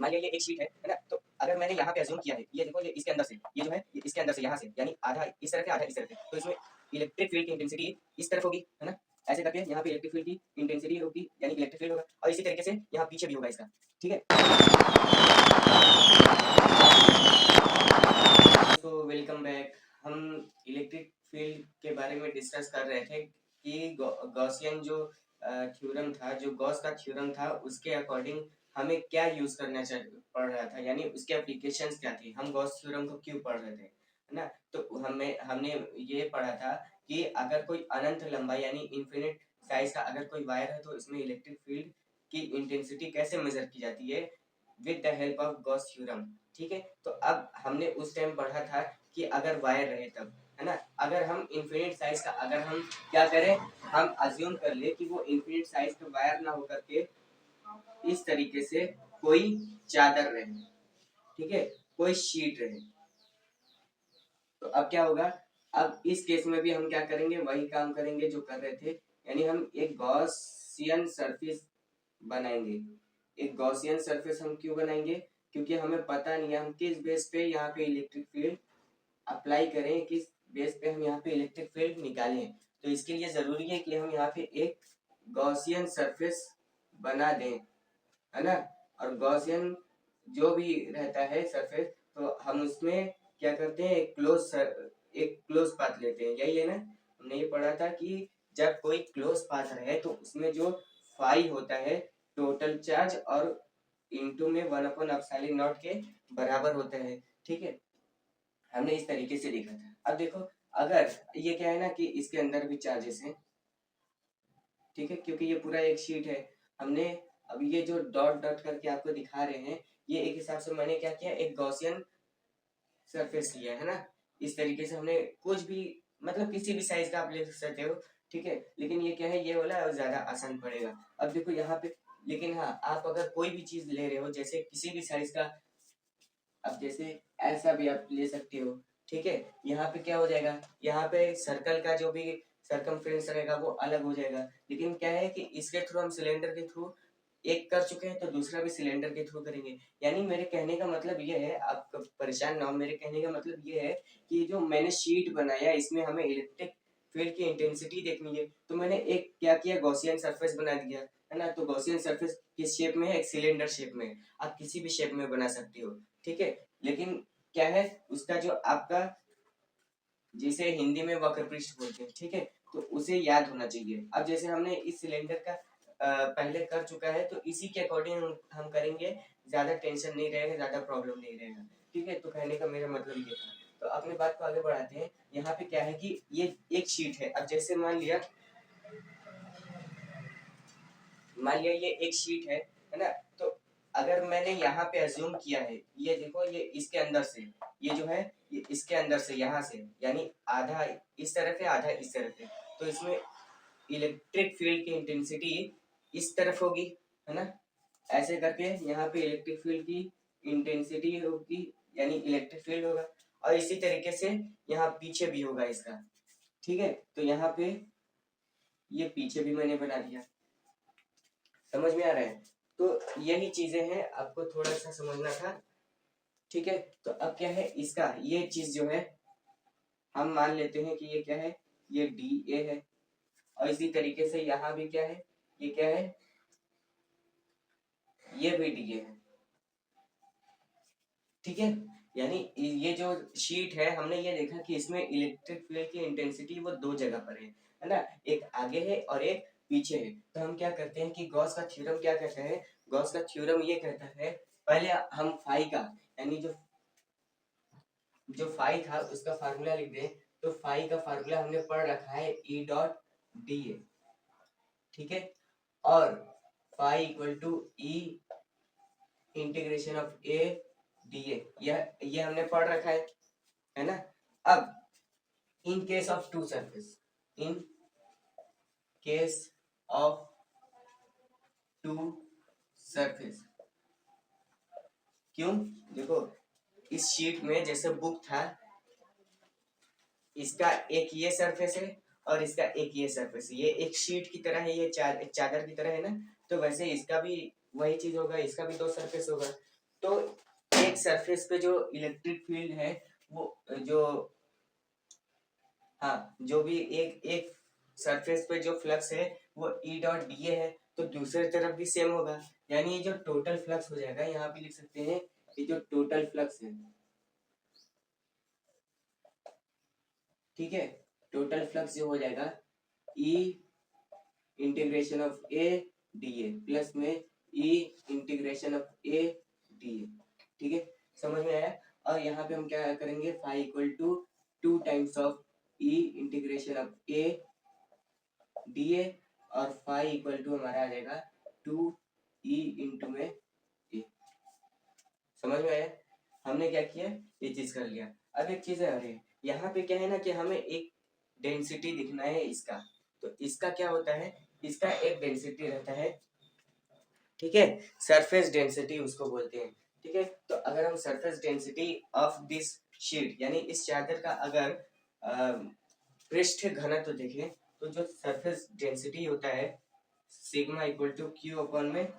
मान लिया ये एक शीट है ना, तो अगर मैंने यहाँ पे अज्यूम किया है, ये देखो ये इसके अंदर से, ये जो है ये इसके अंदर से यहाँ से, यानी आधा इस तरफ है आधा इस तरफ है, तो इसमें इलेक्ट्रिक फील्ड की इंटेंसिटी इस तरफ होगी, है ना। ऐसे करके यहाँ पे इलेक्ट्रिक फील्ड की इंटेंसिटी होगी, यानी इलेक्ट्रिक फील्ड होगा, और इसी तरीके से यहाँ पीछे भी होगा इसका, ठीक है। तो वेलकम बैक। हम इलेक्ट्रिक फील्ड के बारे में डिस्कस कर रहे थे कि गॉसियन जो थ्योरम था, जो गॉस का थ्योरम था, उसके अकॉर्डिंग हमें क्या यूज करना पड़ रहा था, यानी उसके एप्लीकेशंस क्या थी, हम गॉस थ्योरम को क्यों पढ़ रहे थे, है ना। तो हमने ये पढ़ा था कि अगर कोई अनंत लंबाई यानी इन्फिनिट साइज का अगर कोई वायर है, तो इसमें इलेक्ट्रिक फील्ड की इंटेंसिटी कैसे मेजर की जाती है with the help of Gauss theorem, ठीक है। तो अब हमने उस टाइम पढ़ा था कि अगर वायर रहे तब, है ना, अगर हम इन्फिनिट साइज का, अगर हम क्या करें, हम अज्यूम कर ले कि वो इन्फिनिट साइज का वायर ना होकर के इस तरीके से कोई चादर रहे, ठीक है, कोई शीट रहे, तो अब क्या होगा, अब इस केस में भी हम क्या करेंगे, वही काम करेंगे जो कर रहे थे, यानी हम एक गॉसियन सरफेस बनाएंगे। एक गॉसियन सरफेस हम क्यों बनाएंगे, क्योंकि हमें पता नहीं है हम किस बेस पे यहाँ पे इलेक्ट्रिक फील्ड अप्लाई करें, किस बेस पे हम यहाँ पे इलेक्ट्रिक फील्ड निकालें। तो इसके लिए जरूरी है कि हम यहाँ पे एक गॉसियन सरफेस बना दें, है ना। और गॉसियन जो भी रहता है सरफेस, तो हम उसमें क्या करते हैं, एक क्लोज पाथ लेते हैं, यही है ना। हमने ये पढ़ा था कि जब कोई क्लोज पाथ रहे तो उसमें जो फाई होता है टोटल चार्ज और इंटू में 1/ε0 के बराबर होता है, ठीक है। हमने इस तरीके से देखा था। अब देखो, अगर ये क्या है ना कि इसके अंदर भी चार्जेस हैं, ठीक है, क्योंकि ये पूरा एक शीट है। हमने अब ये जो डॉट डॉट करके आपको दिखा रहे हैं, ये एक हिसाब से मैंने क्या किया, एक गॉसियन सरफेस लिया है ना। इस तरीके से हमने कुछ भी, मतलब किसी भी साइज का आप ले सकते हो, ठीक है, लेकिन ये क्या है, ये वाला ज्यादा आसान पड़ेगा। अब देखो यहाँ पे, लेकिन हाँ, आप अगर कोई भी चीज ले रहे हो, जैसे किसी भी साइज का, अब जैसे ऐसा भी आप ले सकते हो, ठीक है। यहाँ पे क्या हो जाएगा, यहाँ पे सर्कल का जो भी सर्कमफ्रेंस रहेगा वो अलग हो जाएगा, लेकिन क्या है कि इसके थ्रू हम सिलेंडर के थ्रू एक कर चुके हैं, तो दूसरा भी सिलेंडर के थ्रू करेंगे। यानी मेरे कहने का मतलब ये है, आप परेशान ना हो, मेरे कहने का मतलब ये है कि जो मैंने शीट बनाया इसमें हमें इलेक्ट्रिक फील्ड की इंटेंसिटी देखनी है, तो मैंने एक क्या किया, गॉसियन सरफेस बना दिया, है ना। तो गॉसियन सरफेस किस शेप में है, एक सिलेंडर शेप में है, आप किसी भी शेप में बना सकते हो, ठीक है। लेकिन क्या है, उसका जो आपका, जिसे हिंदी में वक्रपृष्ठ बोलते हैं, ठीक है, तो उसे याद होना चाहिए। अब जैसे हमने इस सिलेंडर का पहले कर चुका है, तो इसी के अकॉर्डिंग हम करेंगे, ज्यादा टेंशन नहीं रहेगा, ज्यादा प्रॉब्लम नहीं रहेगा, ठीक है। तो कहने का मेरा मतलब ये था। तो अपने बात को आगे बढ़ाते हैं। यहाँ पे क्या है कि ये एक शीट है। अब जैसे मान लिया ये एक शीट है ना। तो अगर मैंने यहाँ पे अज्यूम किया है, ये देखो, ये इसके अंदर से, ये जो है ये इसके अंदर से, यहाँ से, यानी आधा इस तरफ है आधा इस तरफ है, तो इसमें इलेक्ट्रिक फील्ड की इंटेंसिटी इस तरफ होगी, है ना। ऐसे करके यहाँ पे इलेक्ट्रिक फील्ड की इंटेंसिटी होगी, यानी इलेक्ट्रिक फील्ड होगा, और इसी तरीके से यहाँ पीछे भी होगा इसका, ठीक है। तो यहाँ पे ये पीछे भी मैंने बना दिया, समझ में आ रहा है। तो यही चीजें हैं, आपको थोड़ा सा समझना था, ठीक है। तो अब क्या है, इसका ये चीज जो है, हम मान लेते हैं कि ये क्या है, ये डी ए है, और इसी तरीके से यहाँ भी क्या है, ये क्या है, ये भी डी ए है, ठीक है। यानी ये जो शीट है, हमने ये देखा कि इसमें इलेक्ट्रिक फील्ड की इंटेंसिटी वो दो जगह पर है ना, एक आगे है और एक पीछे है। तो हम क्या करते हैं कि गॉस का थ्योरम क्या कहता है, गॉस का थ्योरम ये कहता है, पहले हम फाई का, यानी जो जो फाई था उसका फार्मूला लिख दें। तो फाई का फार्मूला हमने पढ़ रखा है, ई डॉट डी ए, ठीक है। और phi equal to E integration of A D A, ये हमने पढ़ रखा है ना। अब in case of two surface, in case of two surface, क्यों, देखो, इस शीट में जैसे बुक था, इसका एक ये सरफेस है और इसका एक ये सरफेस है, ये एक शीट की तरह है, ये एक चादर की तरह है ना। तो वैसे इसका भी वही चीज होगा, इसका भी दो सरफेस होगा। तो एक सरफेस पे जो इलेक्ट्रिक फील्ड है वो जो हाँ जो भी एक एक सरफेस पे जो फ्लक्स है वो ई डॉट डी है, तो दूसरी तरफ भी सेम होगा, यानी ये जो टोटल फ्लक्स हो जाएगा, यहाँ पे लिख सकते हैं ये जो टोटल फ्लक्स है, ठीक है, टोटल फ्लक्स जो हो जाएगा E integration of A D A plus में E integration of A D A, ठीक है, समझ में आया। और यहाँ पे हम क्या करेंगे, phi equal to 2 times of E integration of A D A, और फाई इक्वल टू हमारा आ जाएगा 2 ई इंटू में ए। समझ में आया, हमने क्या किया, ये चीज कर लिया। अब एक चीज है, अरे यहाँ पे क्या है ना कि हमें एक डेंसिटी दिखना है इसका, तो इसका क्या होता है, इसका एक डेंसिटी रहता है, ठीक है, सरफेस डेंसिटी उसको बोलते हैं, ठीक है। तो अगर हम surface density of this sheet यानी इस चादर का अगर पृष्ठ घनत्व तो देखें, तो जो सरफेस डेंसिटी होता है sigma equal to Q upon में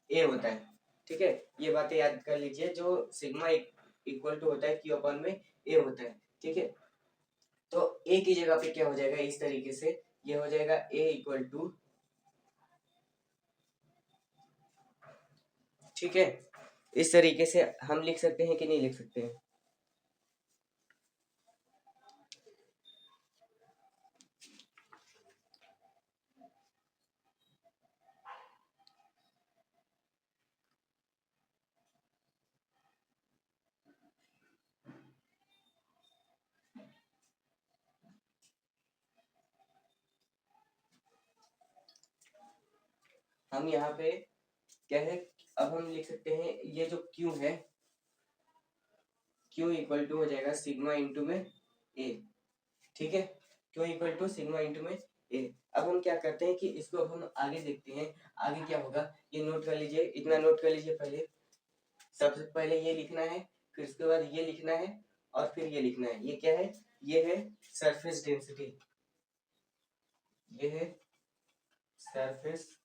ए होता है, ठीक है, ये बातें याद कर लीजिए, जो सिग्मा इक्वल टू होता है क्यू अपॉन में ए होता है, ठीक है। तो ए की जगह पे क्या हो जाएगा, इस तरीके से ये हो जाएगा ए इक्वल टू, ठीक है, इस तरीके से हम लिख सकते हैं कि नहीं लिख सकते हैं। हम यहाँ पे क्या है, अब हम लिख सकते हैं ये जो Q है, Q इक्वल टू हो जाएगा सिग्मा इंटू में A, ठीक है, Q equal to sigma into में A। अब हम क्या करते हैं कि इसको अब हम आगे देखते हैं, आगे क्या होगा, ये नोट कर लीजिए, इतना नोट कर लीजिए, पहले सबसे पहले ये लिखना है, फिर उसके बाद ये लिखना है, और फिर ये लिखना है, ये क्या है, ये है सरफेस डेंसिटी, ये है सरफेस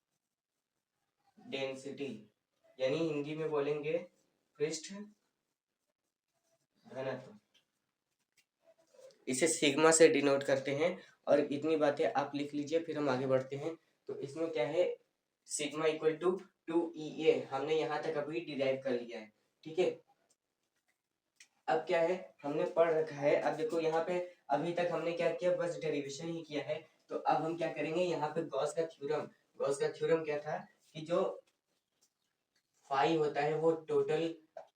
डेंसिटी, यानी हिंदी में बोलेंगे पृष्ठ घनत्व, इसे सिग्मा से डिनोट करते हैं। और इतनी बातें आप लिख लीजिए, फिर हम आगे बढ़ते हैं। तो इसमें क्या है, सिग्मा इक्वल टू 2EA हमने यहाँ तक अभी डिराइव कर लिया है, ठीक है। अब क्या है, हमने पढ़ रखा है, अब देखो यहाँ पे अभी तक हमने क्या किया, बस डेरिवेशन ही किया है। तो अब हम क्या करेंगे, यहाँ पे गॉस का थ्योरम, गॉस का थ्योरम क्या था कि जो फाई होता है वो टोटल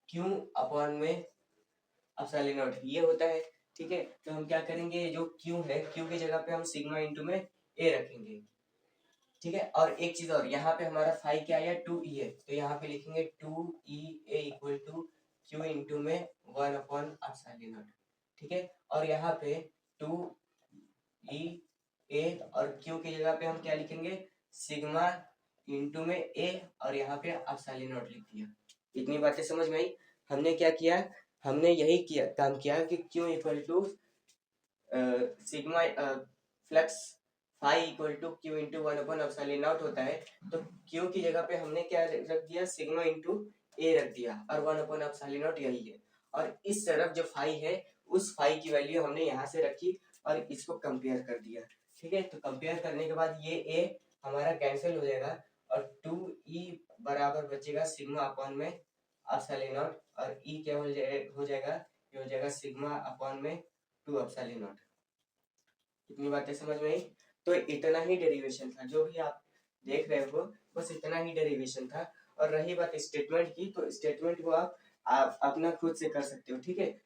क्यू अपॉन में एप्सिलॉन नॉट ये होता है, ठीक है। तो हम क्या करेंगे, जो क्यू है, क्यू की जगह पे हम सिग्मा इंटू में ए रखेंगे, ठीक है। और एक चीज और, यहाँ पे हमारा फाई क्या आया, 2E है, तो यहाँ पे लिखेंगे 2EA equal to Q into में 1 अपॉन एप्सिलॉन नॉट, ठीक है। और यहाँ पे 2EA और क्यू की जगह पे हम क्या लिखेंगे, सिग्मा इंटू में ए, और यहाँ पे एप्सिलॉन नॉट लिख दिया। इतनी बातें समझ में आई। हमने क्या किया, हमने यही किया, काम किया कि Q equal to sigma flux phi equal to Q into 1 upon epsilon naught होता है, तो क्यू की जगह पे हमने क्या रख दिया, सिग्मा इंटू ए रख दिया, और 1 अपॉन एप्सिलॉन नॉट यही है। और इस तरफ जो फाई है, उस फाई की वैल्यू हमने यहाँ से रखी और इसको कंपेयर कर दिया, ठीक है। तो कंपेयर करने के बाद ये ए हमारा कैंसिल हो जाएगा, और 2E बराबर बचेगा सिग्मा अपॉन में एप्सिलॉन नॉट, और ई क्या हो जाएगा, ये हो जाएगा सिग्मा अपॉन में 2 एप्सिलॉन नॉट। इतनी बातें समझ में आई। तो इतना ही डेरिवेशन था, जो भी आप देख रहे हो बस इतना ही डेरिवेशन था। और रही बात स्टेटमेंट की, तो स्टेटमेंट को आप अपना खुद से कर सकते हो, ठीक है।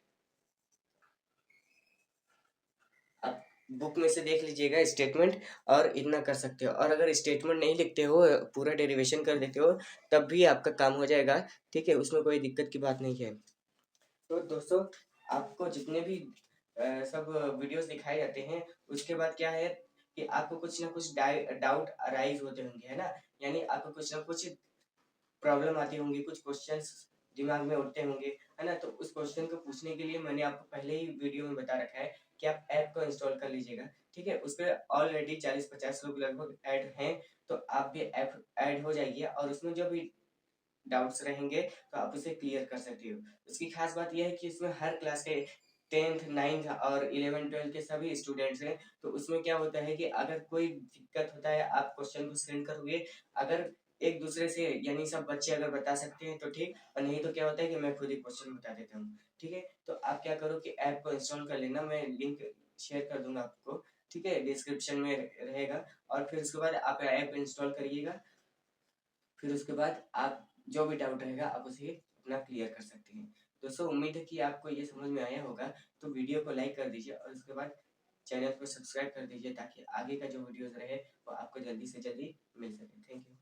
आप बुक में से देख लीजिएगा स्टेटमेंट, और इतना कर सकते हो। और अगर स्टेटमेंट नहीं लिखते हो, पूरा डेरिवेशन कर देते हो, तब भी आपका काम हो जाएगा, ठीक है, उसमें कोई दिक्कत की बात नहीं है। तो दोस्तों, आपको जितने भी सब वीडियोस दिखाए जाते हैं, उसके बाद क्या है कि आपको कुछ ना कुछ डाउट अराइज होते होंगे, है ना, यानी आपको कुछ ना कुछ प्रॉब्लम आती होंगी, कुछ क्वेश्चंस दिमाग में उठते होंगे, है ना। तो उस क्वेश्चन को पूछने के लिए मैंने आपको पहले ही वीडियो में बता रखा है कि आप ऐप को इंस्टॉल कर लीजिएगा, ठीक है। उस पर ऑलरेडी 40-50 लोग लगभग ऐड हैं, तो आप भी ऐप ऐड हो जाइए, और उसमें जो भी डाउट्स रहेंगे तो आप उसे क्लियर कर सकते हो। उसकी खास बात यह है कि इसमें हर क्लास के 10th 9th और 11 12 के सभी स्टूडेंट्स हैं। तो उसमें क्या होता है कि अगर कोई दिक्कत होता है आप क्वेश्चन को सेंड करोगे, अगर एक दूसरे से यानी सब बच्चे अगर बता सकते हैं तो ठीक, और नहीं तो क्या होता है कि मैं खुद ही क्वेश्चन बता देता हूँ। ठीक है, तो आप क्या करो कि ऐप को इंस्टॉल कर लेना, मैं लिंक शेयर कर दूंगा आपको, ठीक है, डिस्क्रिप्शन में रहेगा। और फिर उसके बाद आप ऐप इंस्टॉल करिएगा, फिर उसके बाद आप जो भी डाउट रहेगा आप उसे अपना क्लियर कर सकते हैं। दोस्तों उम्मीद है कि आपको ये समझ में आया होगा, तो वीडियो को लाइक कर दीजिए और उसके बाद चैनल को सब्सक्राइब कर दीजिए ताकि आगे का जो वीडियोस रहे वो आपको जल्दी से जल्दी मिल सके। Thank you.